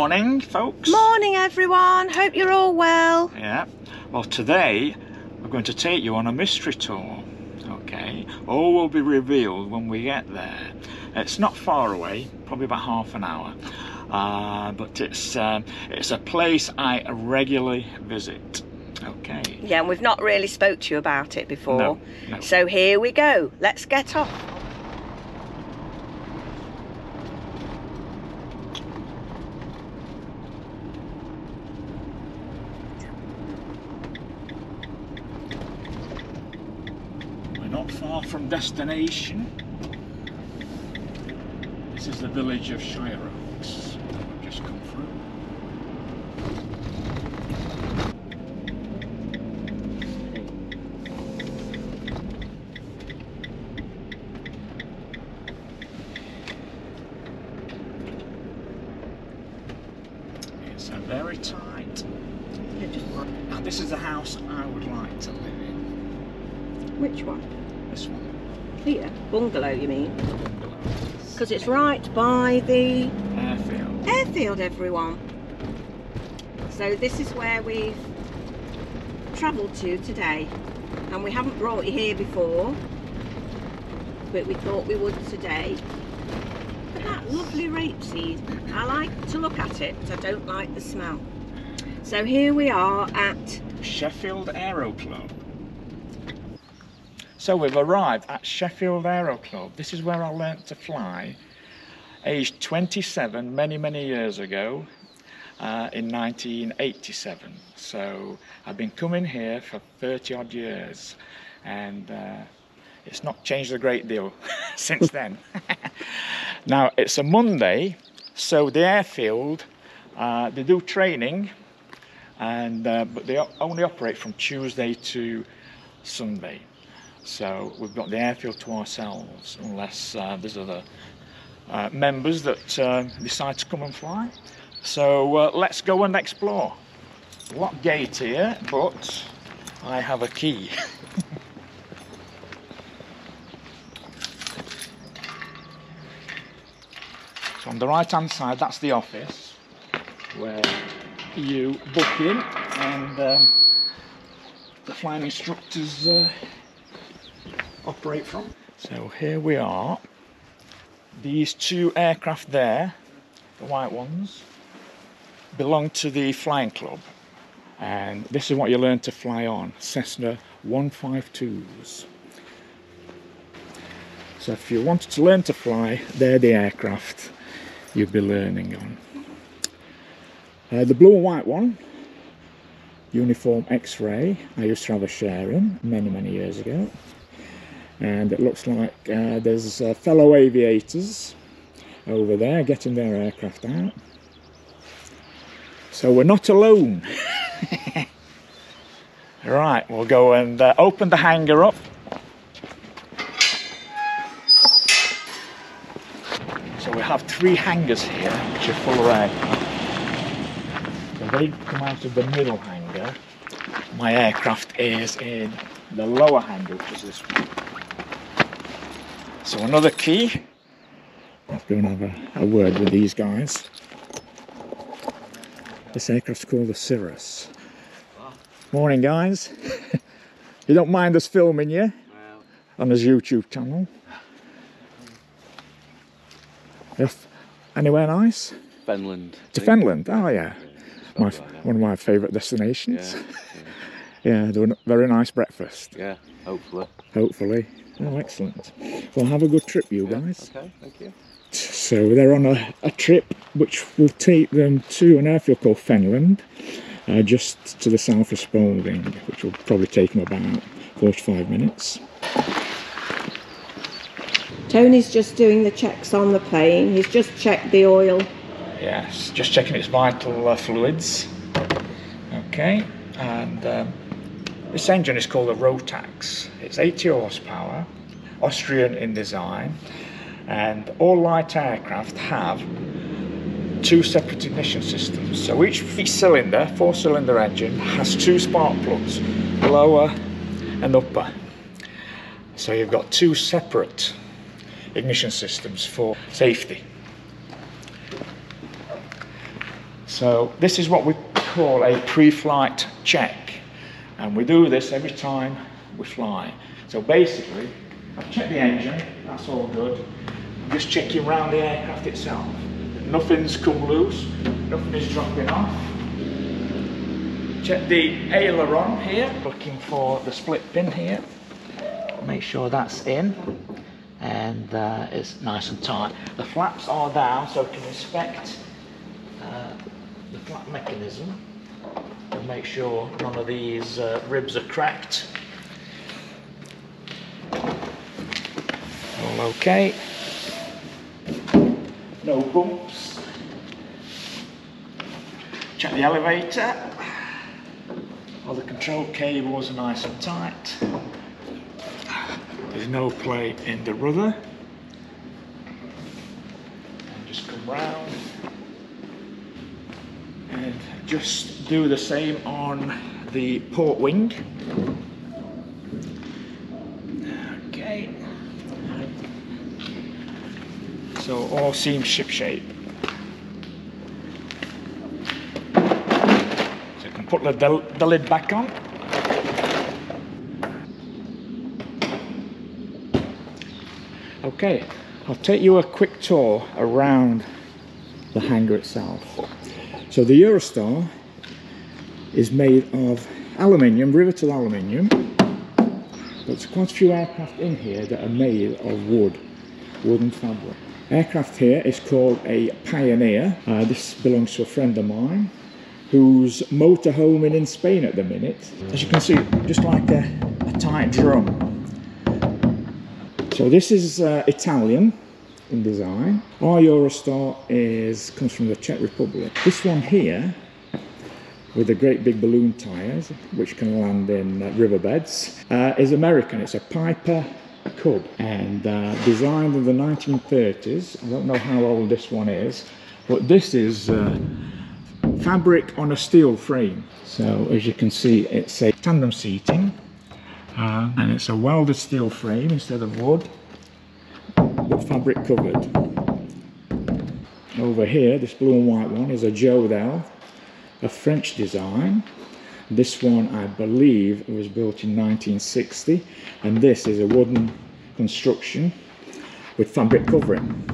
Morning, folks. Morning, everyone. Hope you're all well. Yeah. Well, today we're going to take you on a mystery tour. Okay. All will be revealed when we get there. It's not far away, probably about half an hour. But it's a place I regularly visit. Okay. Yeah, and we've not really spoke to you about it before. No. So here we go. Let's get off. Not far from destination. This is the village of Shire Oaks. We've just come through. It's a very tight. Now this is the house I would like to live in. Which one? This one. Here? Bungalow, you mean? Bungalow. Because it's right by the Airfield. Airfield, everyone. So this is where we've travelled to today, and we haven't brought you here before, but we thought we would today. Look at that lovely rapeseed. I like to look at it, but I don't like the smell. So here we are at Sheffield Aero Club. So we've arrived at Sheffield Aero Club. This is where I learnt to fly, aged 27, many years ago, in 1987. So I've been coming here for 30 odd years, and it's not changed a great deal since then. Now it's a Monday, so the airfield, they do training, and but they only operate from Tuesday to Sunday. So we've got the airfield to ourselves, unless there's other members that decide to come and fly. So let's go and explore. Lock gate here, but I have a key. So on the right hand side, that's the office where you book in, and the flying instructors operate from. So here we are. These two aircraft there, the white ones, belong to the flying club, and this is what you learn to fly on, Cessna 152s. So if you wanted to learn to fly, they're the aircraft you'd be learning on. The blue and white one, uniform X-ray, I used to have a share in many years ago. And it looks like there's fellow aviators over there getting their aircraft out. So we're not alone. Right, we'll go and open the hangar up. So we have 3 hangars here, which are full of aircraft. So they come out of the middle hangar. My aircraft is in the lower hangar, which is this one. So another key. Let's go and have a word with these guys. This aircraft's called the Cirrus. Morning, guys. You don't mind us filming you on his YouTube channel? If anywhere nice? Finland. To Finland? Oh yeah. One of my favourite destinations. Yeah, do a very nice breakfast. Yeah, hopefully. Hopefully. Oh, excellent. Well, have a good trip, you guys. Okay, thank you. So they're on a trip which will take them to an airfield called Finland, just to the south of Spalding, which will probably take them about 45 minutes. Tony's just doing the checks on the plane. He's just checked the oil. Yes, just checking its vital fluids. Okay, and this engine is called a Rotax. It's 80 horsepower, Austrian in design, and all light aircraft have 2 separate ignition systems. So each cylinder, 4-cylinder engine, has 2 spark plugs, lower and upper. So you've got 2 separate ignition systems for safety. So this is what we call a pre-flight check, and we do this every time we fly. So basically, I've checked the engine, that's all good. I'm just checking around the aircraft itself. Nothing's come loose, nothing is dropping off. Check the aileron here, looking for the split pin here. Make sure that's in, and it's nice and tight. The flaps are down, so we can inspect the flap mechanism and make sure none of these ribs are cracked. All okay. No bumps. Check the elevator. All the control cables are nice and tight. There's no play in the rudder. And just come round and just do the same on the port wing. Okay. So all seems shipshape. So I can put the lid back on. Okay, I'll take you a quick tour around the hangar itself. So the Eurostar is made of aluminium, riveted aluminium, but there's quite a few aircraft in here that are made of wooden fabric. Aircraft here is called a Pioneer. This belongs to a friend of mine who's motorhoming in Spain at the minute. As you can see, just like a tight drum. So this is Italian in design. Our Eurostar comes from the Czech Republic. This one here, with the great big balloon tyres, which can land in riverbeds, is American. It's a Piper Cub, and designed in the 1930s. I don't know how old this one is, but this is fabric on a steel frame. So as you can see, it's a tandem seating, and it's a welded steel frame instead of wood, but fabric covered. Over here, this blue and white one is a Jodel, a French design. This one, I believe, was built in 1960, and this is a wooden construction with fabric covering.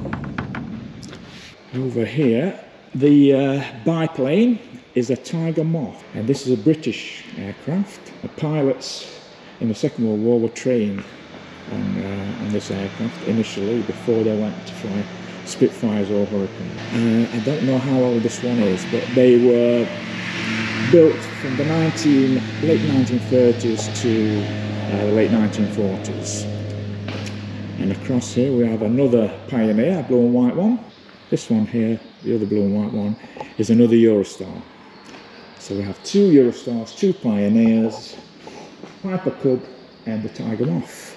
Over here, the biplane is a Tiger Moth, and this is a British aircraft. The pilots in the Second World War were trained on this aircraft initially before they went to fly Spitfires or Hurricanes. I don't know how old this one is, but they were built from the late 1930s to the late 1940s. And across here we have another Pioneer, a blue and white one. This one here, the other blue and white one, is another Eurostar. So we have two Eurostars, two Pioneers, Piper Cub and the Tiger Moth.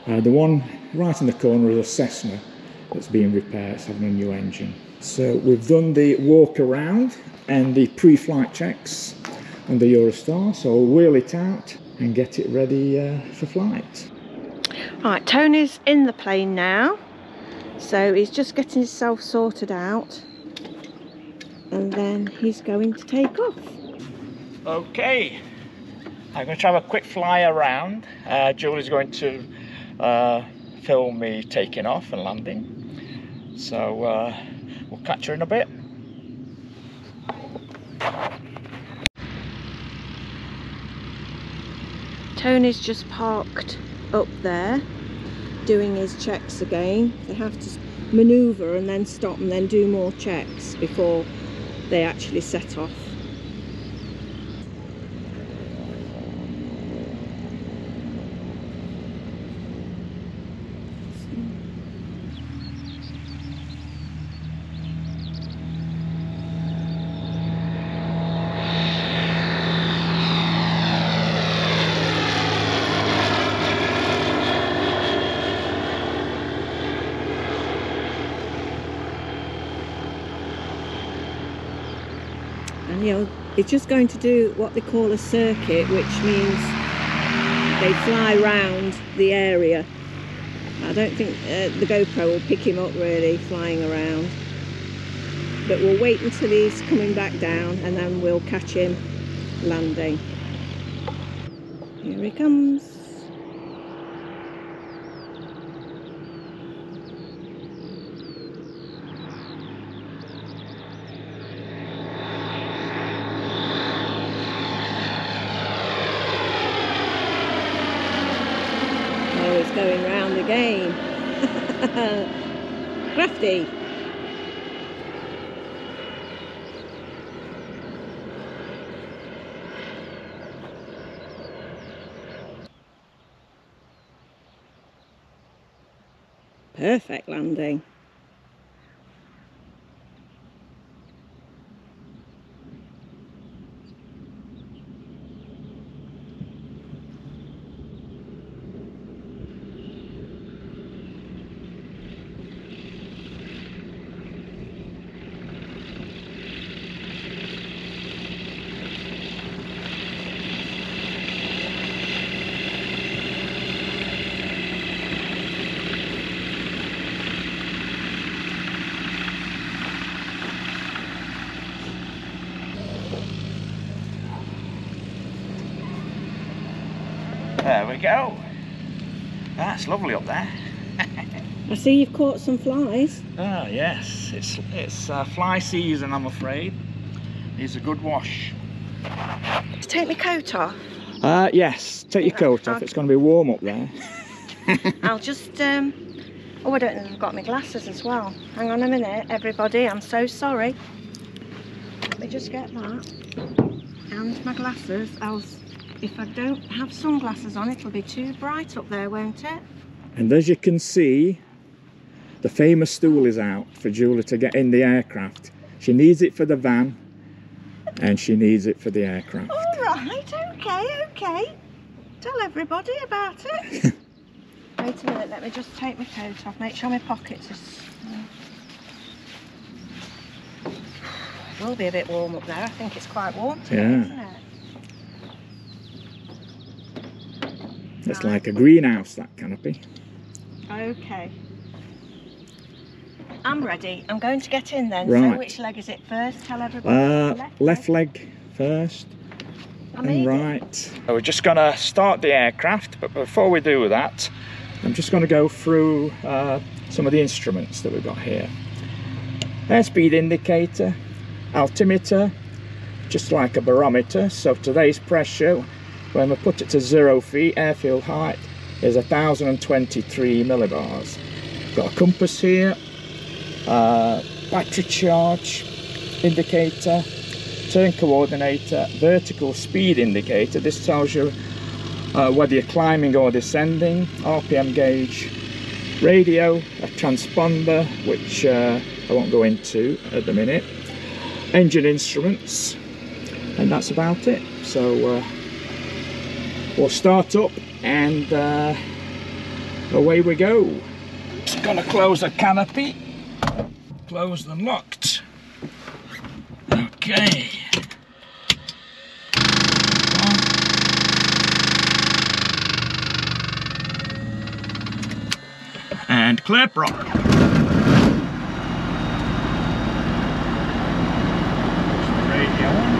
The one right in the corner is a Cessna that's being repaired, it's having a new engine. So we've done the walk around and the pre-flight checks on the Eurostar, so we'll wheel it out and get it ready for flight. Right, Tony's in the plane now, so he's just getting himself sorted out, and then he's going to take off. Okay, I'm going to have a quick fly around. Julie's going to film me taking off and landing, so we'll catch her in a bit. Tony's just parked up there doing his checks again. They have to manoeuvre and then stop and then do more checks before they actually set off. And it's just going to do what they call a circuit, which means they fly round the area. I don't think the GoPro will pick him up really flying around. but we'll wait until he's coming back down and then we'll catch him landing. Here he comes. Oh, he's going round again. Crafty. Perfect landing. There we go. That's lovely up there. I see you've caught some flies. Ah, yes, it's fly season, I'm afraid. Needs a good wash. To take my coat off. Yes, take your coat off. It's going to be warm up there. I'll just oh, I don't know if I've got my glasses as well. Hang on a minute, everybody, I'm so sorry. Let me just get that. And my glasses, else if I don't have sunglasses on, it'll be too bright up there, won't it? And as you can see, the famous stool is out for Julie to get in the aircraft. She needs it for the van and she needs it for the aircraft. All right, okay. Tell everybody about it. Wait a minute, let me just take my coat off, make sure my pockets are... It will be a bit warm up there. I think it's quite warm today, isn't it? It's like a greenhouse, that canopy. Okay. I'm ready. I'm going to get in then. Right. So which leg is it first? Tell everybody. Left leg first. And right. So we're just going to start the aircraft, but before we do that, I'm just going to go through some of the instruments that we've got here. Airspeed indicator, altimeter, just like a barometer. So today's pressure, when we put it to 0 feet, airfield height is 1023 millibars. Got a compass here, battery charge indicator, turn coordinator, vertical speed indicator. This tells you whether you're climbing or descending, RPM gauge, radio, a transponder, which I won't go into at the minute, engine instruments, and that's about it. So we'll start up and away we go. Just gonna close the canopy, closed and locked. Okay. And clear prop. Radio on.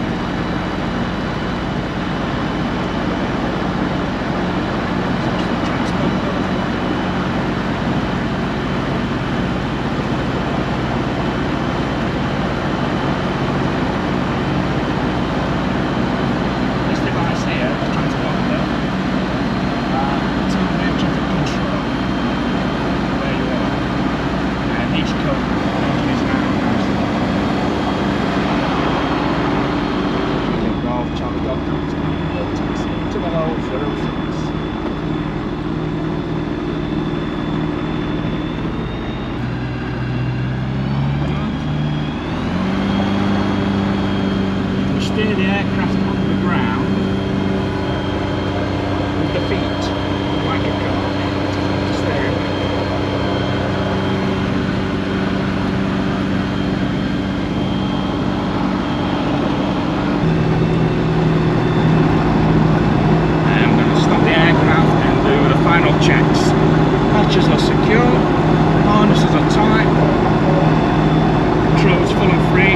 Steer the aircraft on the ground with the feet, like a car. Steer it. And I'm going to stop the aircraft and do the final checks. Hatches are secure, harnesses are tight, controls full and free.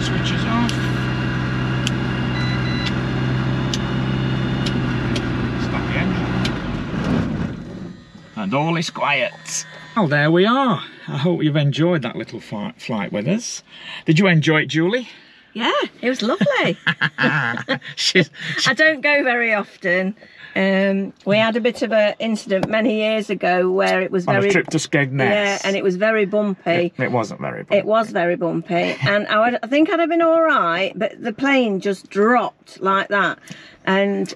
switches off. Start the engine. And all is quiet. Well, there we are. I hope you've enjoyed that little flight with us. Did you enjoy it, Julie? Yeah, it was lovely. I don't go very often. We had a bit of an incident many years ago where it was on a trip to Skegness. Yeah, and it was very bumpy. It wasn't very bumpy. It was very bumpy, and I think I'd have been all right, but the plane just dropped like that. And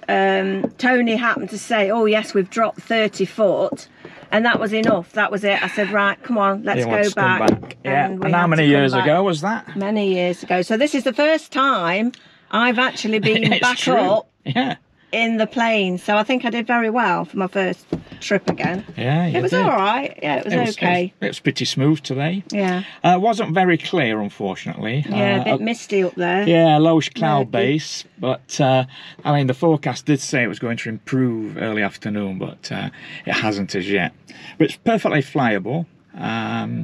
Tony happened to say, "Oh yes, we've dropped 30 foot." And that was enough. That was it. I said, right, come on, let's go back. Yeah. And how many years ago was that? Many years ago. So this is the first time I've actually been back up in the plane. So I think I did very well for my first trip again. Yeah, it was all right. Yeah, it was okay. It was pretty smooth today. Yeah. It wasn't very clear, unfortunately. Yeah, a bit misty up there. Yeah, lowish cloud base. But, I mean, the forecast did say it was going to improve early afternoon, but it hasn't as yet. But it's perfectly flyable. Yeah,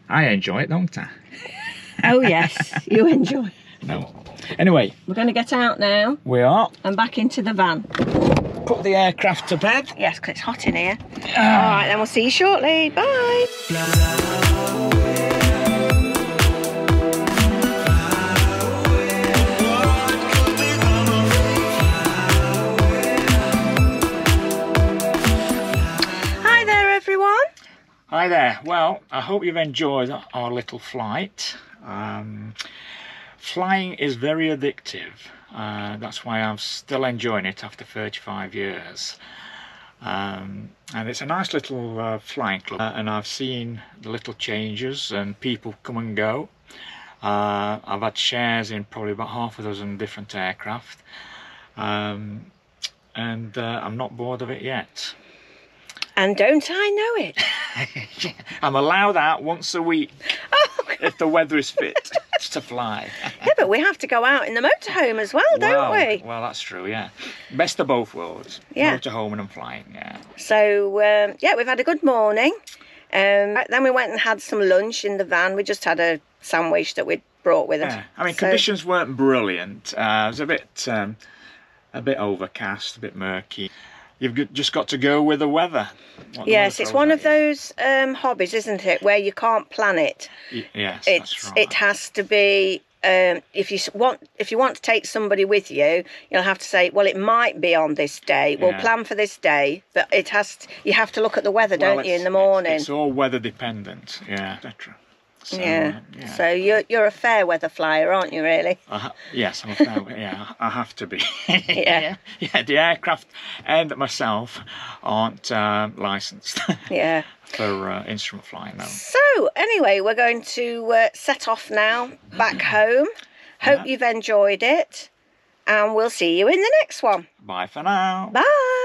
I enjoy it, don't I? Oh, yes, you enjoy it. No. Anyway. We're going to get out now. We are. And back into the van. Put the aircraft to bed. Yes, because it's hot in here. All right, then we'll see you shortly. Bye. Hi there, everyone. Hi there. Well, I hope you've enjoyed our little flight. Flying is very addictive. That's why I'm still enjoying it after 35 years. And it's a nice little flying club. And I've seen the little changes and people come and go. I've had shares in probably about half a dozen different aircraft. And I'm not bored of it yet. And don't I know it? I'm allowed out once a week if the weather is fit to fly. Yeah, but we have to go out in the motorhome as well, don't we? Well, that's true, yeah. Best of both worlds. Yeah. Motorhome and flying, yeah. So, yeah, we've had a good morning. Then we went and had some lunch in the van. We just had a sandwich that we'd brought with us. Yeah. I mean, conditions weren't brilliant. It was a bit overcast, a bit murky. You've just got to go with the weather. Yes, it's one of those hobbies, isn't it, where you can't plan it. Yes, that's right. It has to be. If you want to take somebody with you, you'll have to say, well, it might be on this day. We'll plan for this day, but you have to look at the weather, don't you, in the morning? It's all weather dependent, yeah, etc. So, yeah. So you're a fair weather flyer, aren't you? Really? Yes, I'm a fair. Yeah, I have to be. Yeah. Yeah. The aircraft and myself aren't licensed. Yeah. For instrument flying, no. So anyway, we're going to set off now back home. Hope you've enjoyed it, and we'll see you in the next one. Bye for now. Bye.